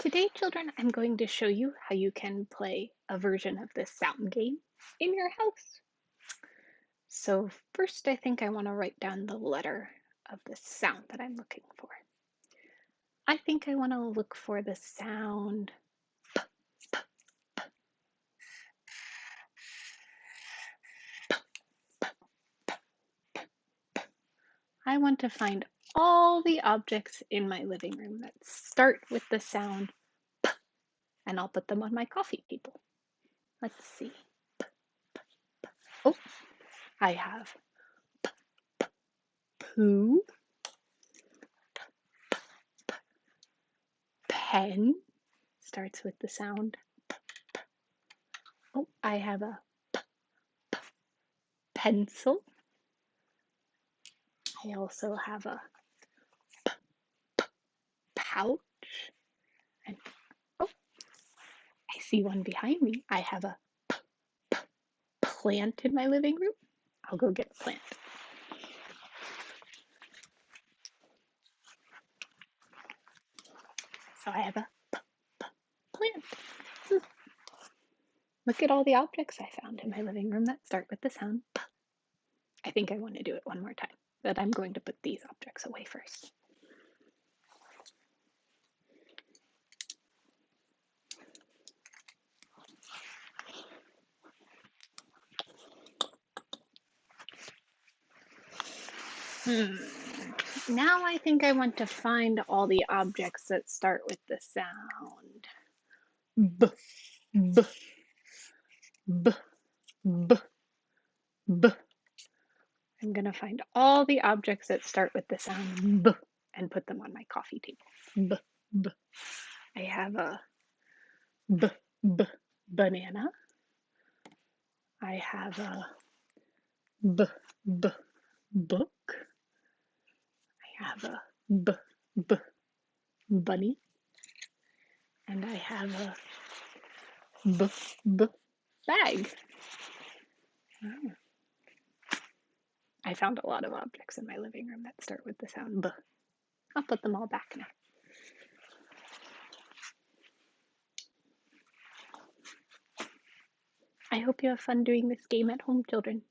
Today, children, I'm going to show you how you can play a version of this sound game in your house. So first, I think I want to write down the letter of the sound that I'm looking for. I think I want to look for the sound. I want to find all the objects in my living room that start with the sound, and I'll put them on my coffee table. Let's see. Oh, I have poo, pen, starts with the sound. Oh, I have a pencil. I also have a pouch. And oh, I see one behind me. I have a plant in my living room. I'll go get a plant. So I have a plant. Look at all the objects I found in my living room that start with the sound P. I think I want to do it one more time, but I'm going to put these objects away first. Now I think I want to find all the objects that start with the sound B, B, B, B, B. I'm going to find all the objects that start with the sound B and put them on my coffee table. B, B. I have a B, B, banana. I have a B, B, book. I have a B, B, bunny. And I have a B, B, bag. Oh. I found a lot of objects in my living room that start with the sound B. I'll put them all back now. I hope you have fun doing this game at home, children.